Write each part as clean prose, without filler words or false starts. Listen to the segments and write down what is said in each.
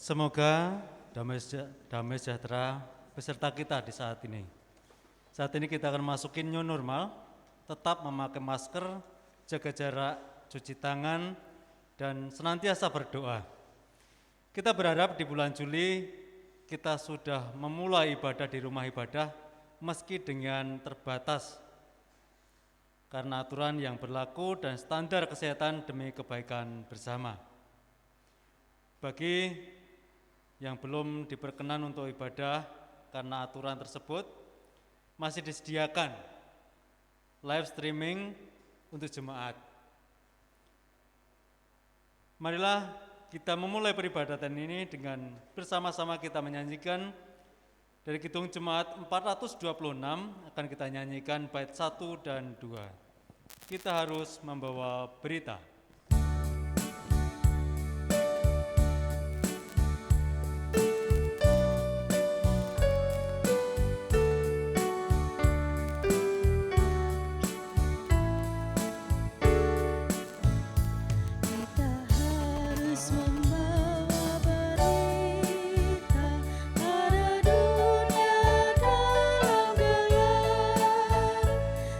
Semoga damai sejahtera beserta kita di saat ini. Saat ini kita akan masukin new normal, tetap memakai masker, jaga jarak, cuci tangan, dan senantiasa berdoa. Kita berharap di bulan Juli kita sudah memulai ibadah di rumah ibadah meski dengan terbatas karena aturan yang berlaku dan standar kesehatan demi kebaikan bersama. Bagi yang belum diperkenan untuk ibadah karena aturan tersebut, masih disediakan live streaming untuk jemaat. Marilah kita memulai peribadatan ini dengan bersama-sama kita menyanyikan dari Kidung Jemaat 426 akan kita nyanyikan bait 1 dan 2. Kita harus membawa berita.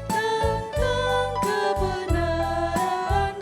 Tentang kebenaran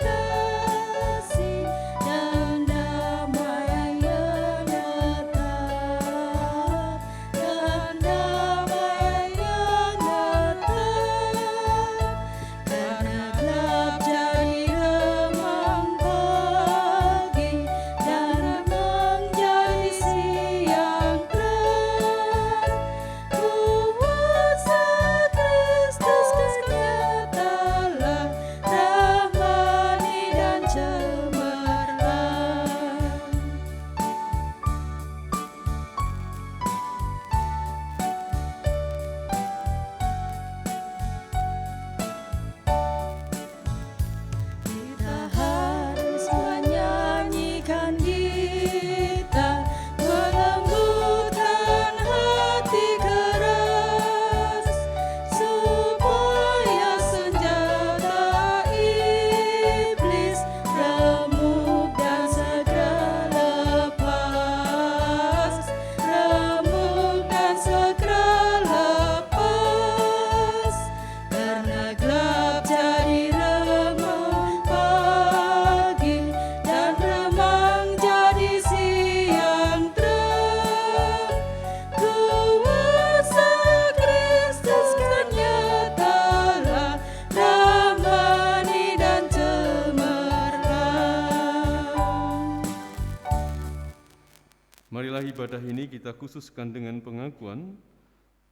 ibadah ini kita khususkan dengan pengakuan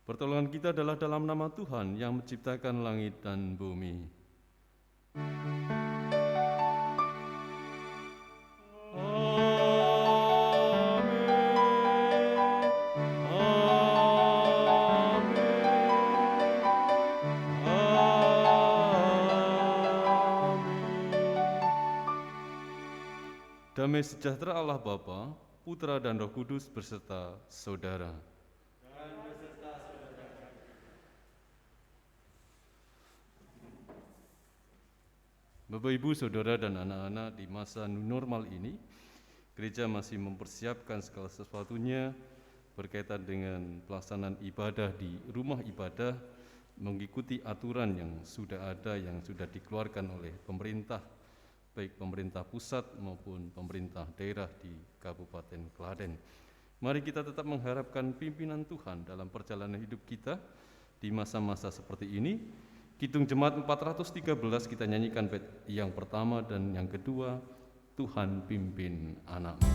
pertolongan kita adalah dalam nama Tuhan yang menciptakan langit dan bumi. Damai sejahtera Allah Bapa, Putra dan Roh Kudus beserta saudara. Bapak, Ibu, Saudara, dan anak-anak, di masa new normal ini, gereja masih mempersiapkan segala sesuatunya berkaitan dengan pelaksanaan ibadah di rumah ibadah, mengikuti aturan yang sudah ada, yang sudah dikeluarkan oleh pemerintah, baik pemerintah pusat maupun pemerintah daerah di Kabupaten Klaten. Mari kita tetap mengharapkan pimpinan Tuhan dalam perjalanan hidup kita di masa-masa seperti ini. Kidung Jemaat 413 kita nyanyikan bait yang pertama dan yang kedua, Tuhan pimpin anakmu.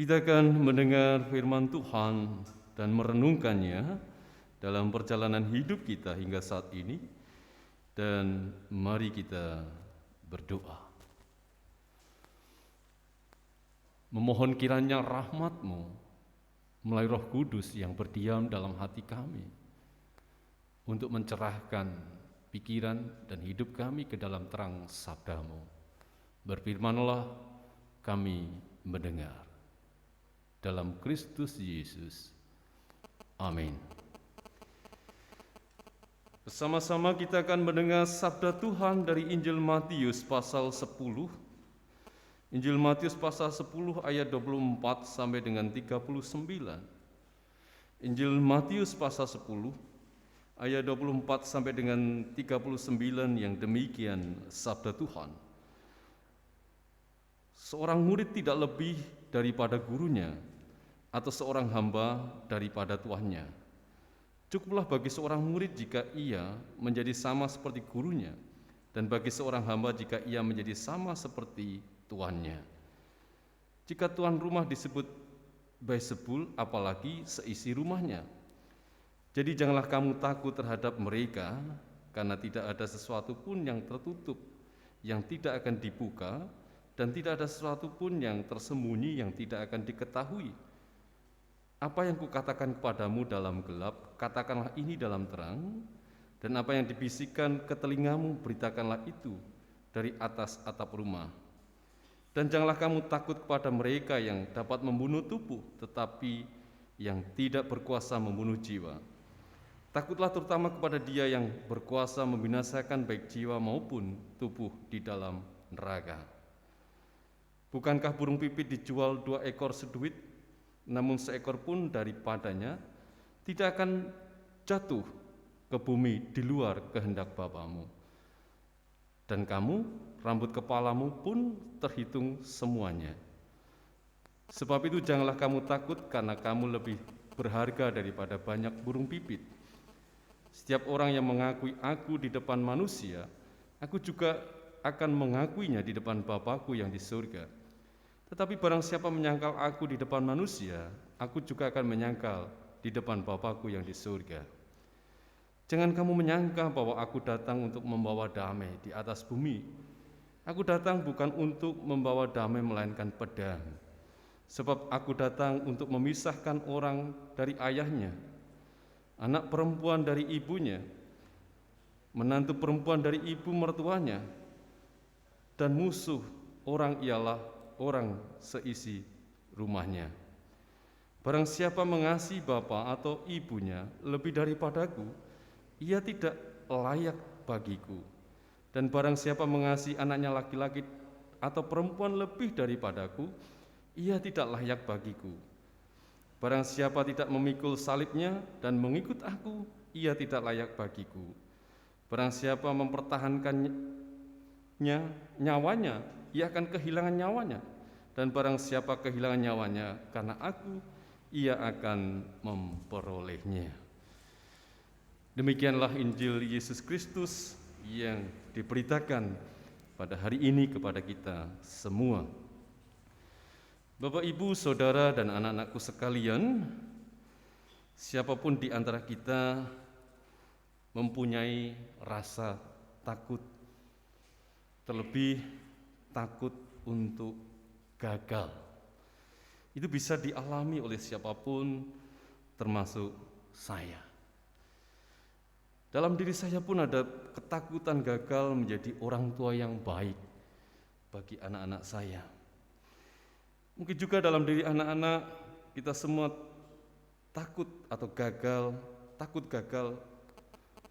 Kita akan mendengar firman Tuhan dan merenungkannya dalam perjalanan hidup kita hingga saat ini. Dan mari kita berdoa. Memohon kiranya rahmat-Mu melalui Roh Kudus yang berdiam dalam hati kami untuk mencerahkan pikiran dan hidup kami ke dalam terang sabda-Mu. Berfirmanlah, kami mendengar. Dalam Kristus Yesus. Amin. Bersama-sama kita akan mendengar sabda Tuhan dari Injil Matius pasal 10. Injil Matius pasal 10 ayat 24 sampai dengan 39. Injil Matius pasal 10 ayat 24 sampai dengan 39 yang demikian sabda Tuhan. Seorang murid tidak lebih daripada gurunya, atau seorang hamba daripada tuannya. Cukuplah bagi seorang murid jika ia menjadi sama seperti gurunya, dan bagi seorang hamba jika ia menjadi sama seperti tuannya. Jika tuan rumah disebut Beelzebul, apalagi seisi rumahnya. Jadi janganlah kamu takut terhadap mereka, karena tidak ada sesuatu pun yang tertutup, yang tidak akan dibuka, dan tidak ada sesuatu pun yang tersembunyi yang tidak akan diketahui. Apa yang kukatakan kepadamu dalam gelap, katakanlah ini dalam terang, dan apa yang dibisikkan ke telingamu, beritakanlah itu dari atas atap rumah. Dan janganlah kamu takut kepada mereka yang dapat membunuh tubuh, tetapi yang tidak berkuasa membunuh jiwa. Takutlah terutama kepada Dia yang berkuasa membinasakan baik jiwa maupun tubuh di dalam neraka. Bukankah burung pipit dijual 2 ekor seduit, namun seekor pun daripadanya tidak akan jatuh ke bumi di luar kehendak Bapamu. Dan kamu, rambut kepalamu pun terhitung semuanya. Sebab itu janganlah kamu takut, karena kamu lebih berharga daripada banyak burung pipit. Setiap orang yang mengakui aku di depan manusia, aku juga akan mengakuinya di depan Bapa-Ku yang di surga. Tetapi barang siapa menyangkal aku di depan manusia, aku juga akan menyangkal di depan Bapa-Ku yang di surga. Jangan kamu menyangka bahwa aku datang untuk membawa damai di atas bumi. Aku datang bukan untuk membawa damai melainkan pedang. Sebab aku datang untuk memisahkan orang dari ayahnya, anak perempuan dari ibunya, menantu perempuan dari ibu mertuanya, dan musuh orang ialah orang seisi rumahnya. Barang siapa mengasihi bapa atau ibunya lebih daripadaku, ia tidak layak bagiku. Dan barang siapa mengasihi anaknya laki-laki atau perempuan lebih daripadaku, ia tidak layak bagiku. Barang siapa tidak memikul salibnya dan mengikut aku, ia tidak layak bagiku. Barang siapa mempertahankan nyawanya, ia akan kehilangan nyawanya. Dan barang siapa kehilangan nyawanya karena aku, ia akan memperolehnya. Demikianlah Injil Yesus Kristus yang diberitakan pada hari ini kepada kita semua. Bapak, Ibu, Saudara, dan anak-anakku sekalian, siapapun di antara kita mempunyai rasa takut, terlebih takut untuk gagal. Itu bisa dialami oleh siapapun, termasuk saya. Dalam diri saya pun ada ketakutan gagal menjadi orang tua yang baik bagi anak-anak saya. Mungkin juga dalam diri anak-anak kita semua takut gagal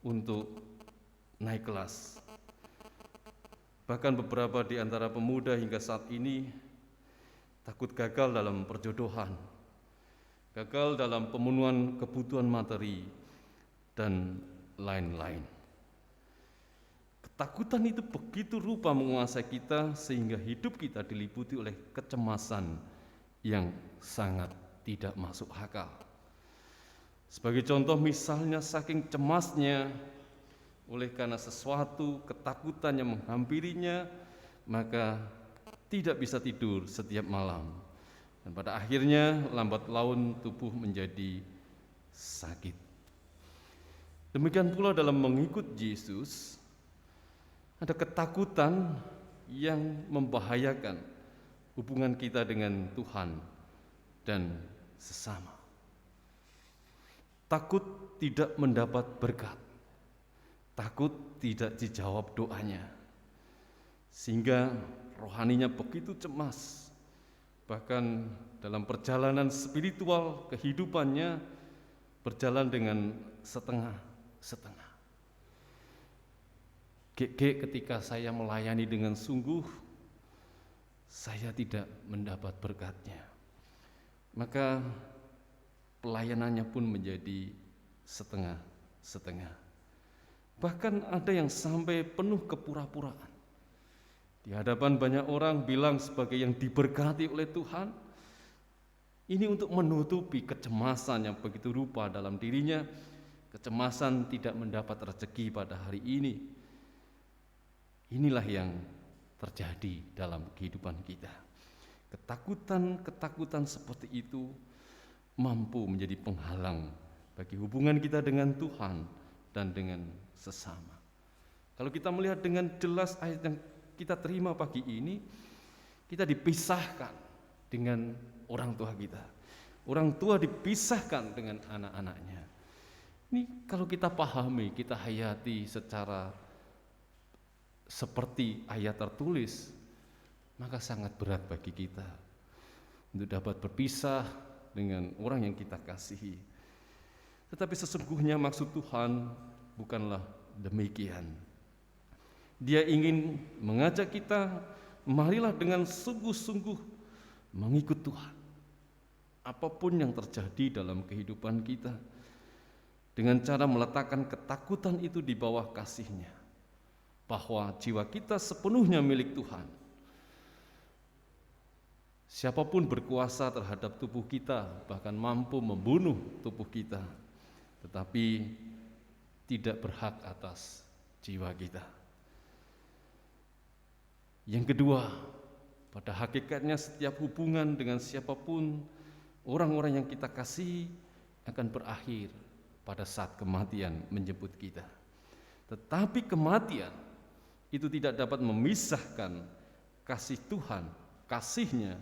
untuk naik kelas. Bahkan beberapa di antara pemuda hingga saat ini takut gagal dalam perjodohan, gagal dalam pemenuhan kebutuhan materi, dan lain-lain. Ketakutan itu begitu rupa menguasai kita sehingga hidup kita diliputi oleh kecemasan yang sangat tidak masuk akal. Sebagai contoh misalnya, saking cemasnya oleh karena sesuatu ketakutan yang menghampirinya, maka tidak bisa tidur setiap malam. Dan pada akhirnya lambat laun tubuh menjadi sakit. Demikian pula dalam mengikut Yesus, ada ketakutan yang membahayakan hubungan kita dengan Tuhan dan sesama. Takut tidak mendapat berkat, takut tidak dijawab doanya, sehingga rohaninya begitu cemas. Bahkan dalam perjalanan spiritual kehidupannya berjalan dengan setengah-setengah. Ketika saya melayani dengan sungguh, saya tidak mendapat berkatnya. Maka pelayanannya pun menjadi setengah-setengah. Bahkan ada yang sampai penuh kepura-puraan. Di hadapan banyak orang bilang sebagai yang diberkati oleh Tuhan, ini untuk menutupi kecemasan yang begitu rupa dalam dirinya, kecemasan tidak mendapat rezeki pada hari ini. Inilah yang terjadi dalam kehidupan kita. Ketakutan-ketakutan seperti itu mampu menjadi penghalang bagi hubungan kita dengan Tuhan dan dengan sesama. Kalau kita melihat dengan jelas ayat yang kita terima pagi ini, kita dipisahkan dengan orang tua kita. Orang tua dipisahkan dengan anak-anaknya. Ini kalau kita pahami, kita hayati secara seperti ayat tertulis, maka sangat berat bagi kita untuk dapat berpisah dengan orang yang kita kasihi. Tetapi sesungguhnya maksud Tuhan bukanlah demikian. Dia ingin mengajak kita, marilah dengan sungguh-sungguh mengikut Tuhan. Apapun yang terjadi dalam kehidupan kita, dengan cara meletakkan ketakutan itu di bawah kasih-Nya, bahwa jiwa kita sepenuhnya milik Tuhan. Siapapun berkuasa terhadap tubuh kita, bahkan mampu membunuh tubuh kita, tetapi tidak berhak atas jiwa kita. Yang kedua, pada hakikatnya setiap hubungan dengan siapapun, orang-orang yang kita kasih akan berakhir pada saat kematian menjemput kita. Tetapi kematian itu tidak dapat memisahkan kasih Tuhan, kasih-Nya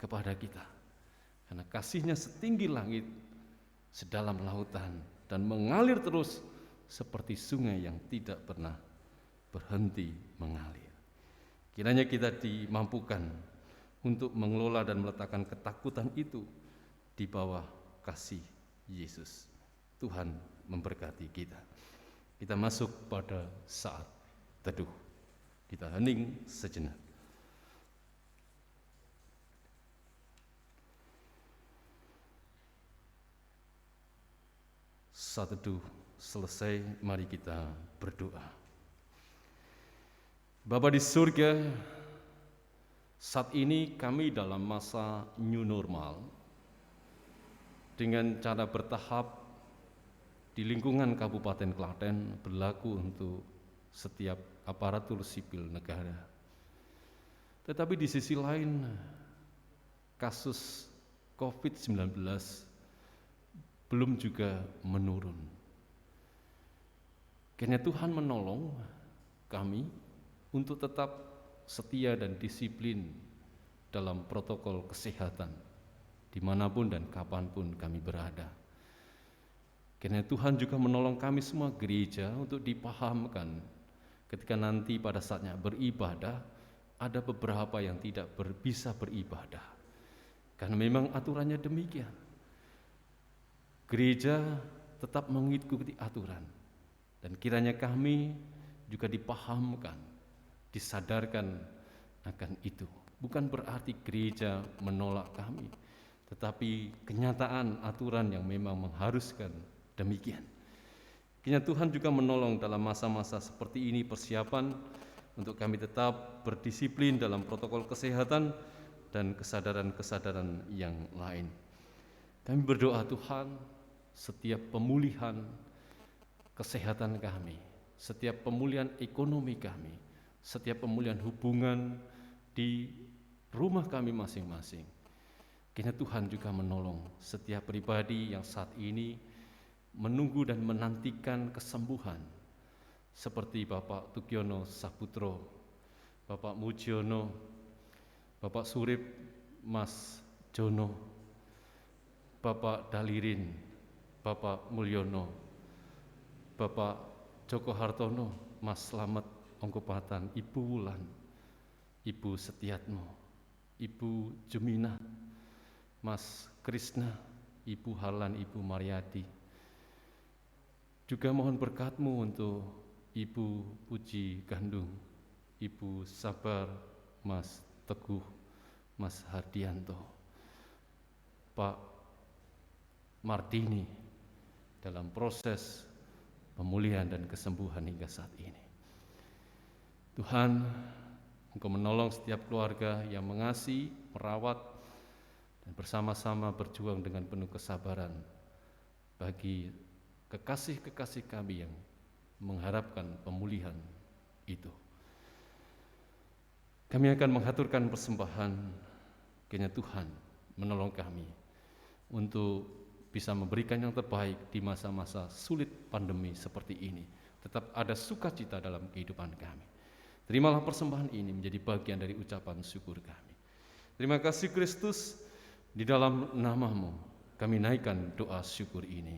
kepada kita. Karena kasih-Nya setinggi langit, sedalam lautan, dan mengalir terus seperti sungai yang tidak pernah berhenti mengalir. Kiranya kita dimampukan untuk mengelola dan meletakkan ketakutan itu di bawah kasih Yesus. Tuhan memberkati kita. Kita masuk pada saat teduh. Kita hening sejenak. Saat teduh selesai, mari kita berdoa. Bapa di surga, saat ini kami dalam masa new normal, dengan cara bertahap di lingkungan Kabupaten Klaten berlaku untuk setiap aparatur sipil negara. Tetapi di sisi lain, kasus COVID-19 belum juga menurun. Kiranya Tuhan menolong kami untuk tetap setia dan disiplin dalam protokol kesehatan dimanapun dan kapanpun kami berada. Kiranya Tuhan juga menolong kami semua gereja untuk dipahamkan ketika nanti pada saatnya beribadah, ada beberapa yang tidak bisa beribadah. Karena memang aturannya demikian. Gereja tetap mengikuti aturan, dan kiranya kami juga dipahamkan, disadarkan akan itu. Bukan berarti gereja menolak kami, tetapi kenyataan aturan yang memang mengharuskan demikian. Kiranya Tuhan juga menolong dalam masa-masa seperti ini, persiapan untuk kami tetap berdisiplin dalam protokol kesehatan dan kesadaran-kesadaran yang lain. Kami berdoa Tuhan, setiap pemulihan kesehatan kami, setiap pemulihan ekonomi kami, setiap pemulihan hubungan di rumah kami masing-masing, kiranya Tuhan juga menolong setiap pribadi yang saat ini menunggu dan menantikan kesembuhan, seperti Bapak Tukyono Saputro, Bapak Mujiono, Bapak Surip, Mas Jono, Bapak Dalirin, Bapak Mulyono, Bapak Joko Hartono, Mas Slamet Ongkopatan, Ibu Wulan, Ibu Setiatmo, Ibu Juminah, Mas Krishna, Ibu Harlan, Ibu Mariati. Juga mohon berkat-Mu untuk Ibu Puji Gandung, Ibu Sabar, Mas Teguh, Mas Hardianto, Pak Martini dalam proses pemulihan dan kesembuhan hingga saat ini. Tuhan, Engkau menolong setiap keluarga yang mengasihi, merawat, dan bersama-sama berjuang dengan penuh kesabaran bagi kekasih-kekasih kami yang mengharapkan pemulihan itu. Kami akan mengaturkan persembahan, kiranya Tuhan menolong kami untuk bisa memberikan yang terbaik di masa-masa sulit pandemi seperti ini. Tetap ada sukacita dalam kehidupan kami. Terimalah persembahan ini menjadi bagian dari ucapan syukur kami. Terima kasih Kristus, di dalam nama-Mu kami naikkan doa syukur ini.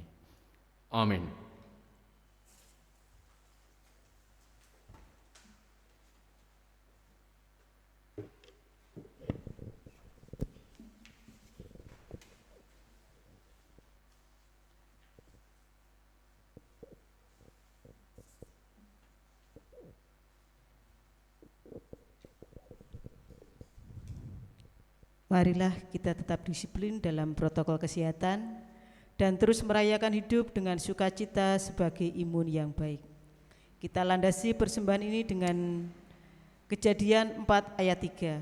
Amin. Marilah kita tetap disiplin dalam protokol kesehatan dan terus merayakan hidup dengan sukacita sebagai imun yang baik. Kita landasi persembahan ini dengan Kejadian 4 ayat 3.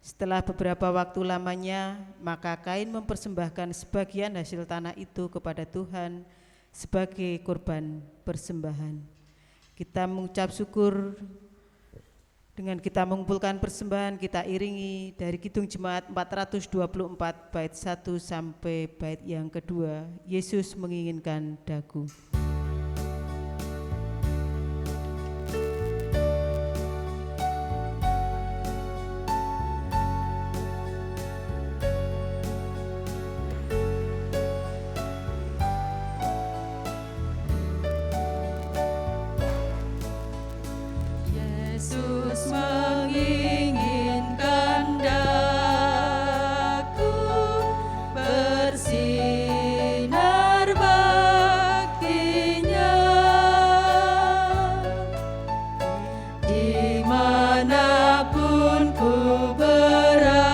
Setelah beberapa waktu lamanya, maka Kain mempersembahkan sebagian hasil tanah itu kepada Tuhan sebagai korban persembahan. Kita mengucap syukur dengan kita mengumpulkan persembahan, kita iringi dari Kidung Jemaat 424 bait 1 sampai bait yang kedua. Yesus menginginkan dagu. Yesus menginginkan daku bersinar baktinya, dimanapun ku berada,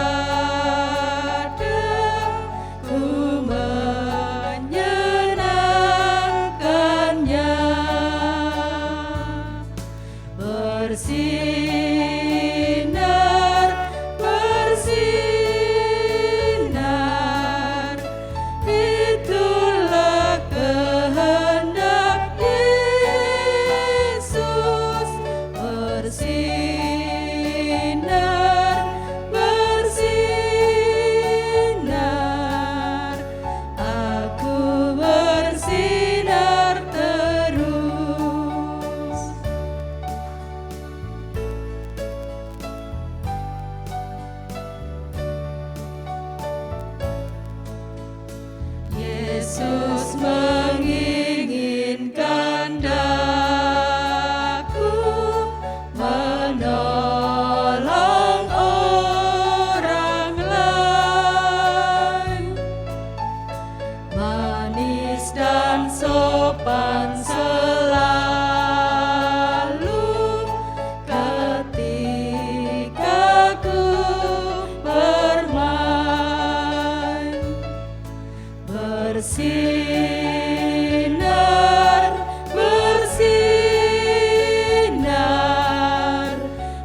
ku menyenangkannya. Bersinar, bersinar, itulah kehendak Yesus. Bersinar, bersinar, aku bersinar terus. Yesus menginginkan daku menolong orang lain, manis dan sopan selalu ketika ku bermain. Bersinar, bersinar,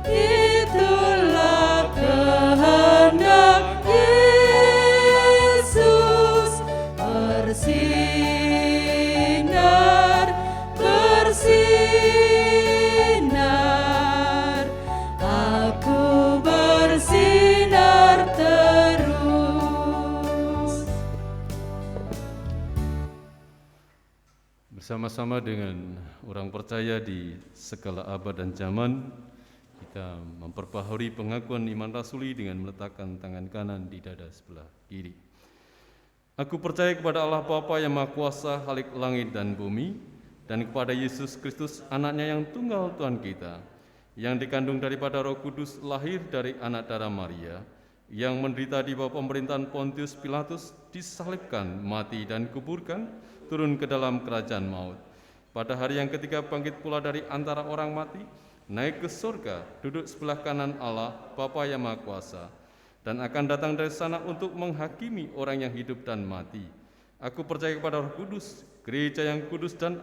itulah kehendak Yesus. Bersinar, bersinar, aku bersinar terus. Bersama-sama dengan orang percaya di segala abad dan zaman, kita memperbaharui pengakuan iman rasuli dengan meletakkan tangan kanan di dada sebelah kiri. Aku percaya kepada Allah Bapa yang Maha Kuasa, Khalik langit dan bumi, dan kepada Yesus Kristus, anaknya yang tunggal Tuhan kita, yang dikandung daripada Roh Kudus, lahir dari anak darah Maria, yang menderita di bawah pemerintahan Pontius Pilatus, disalibkan, mati dan kuburkan, turun ke dalam kerajaan maut. Pada hari yang ketiga bangkit pula dari antara orang mati, naik ke surga, duduk sebelah kanan Allah, Bapa yang Maha Kuasa, dan akan datang dari sana untuk menghakimi orang yang hidup dan mati. Aku percaya kepada Roh Kudus, gereja yang kudus dan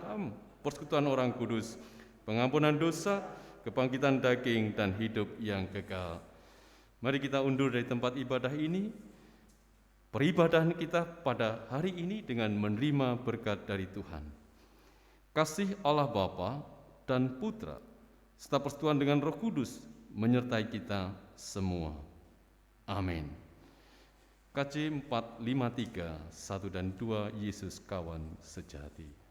persekutuan orang kudus, pengampunan dosa, kebangkitan daging, dan hidup yang kekal. Mari kita undur dari tempat ibadah ini, peribadahan kita pada hari ini dengan menerima berkat dari Tuhan. Kasih Allah Bapa dan Putra, serta persekutuan dengan Roh Kudus menyertai kita semua. Amin. KJ 453, 1 dan 2, Yesus kawan sejati.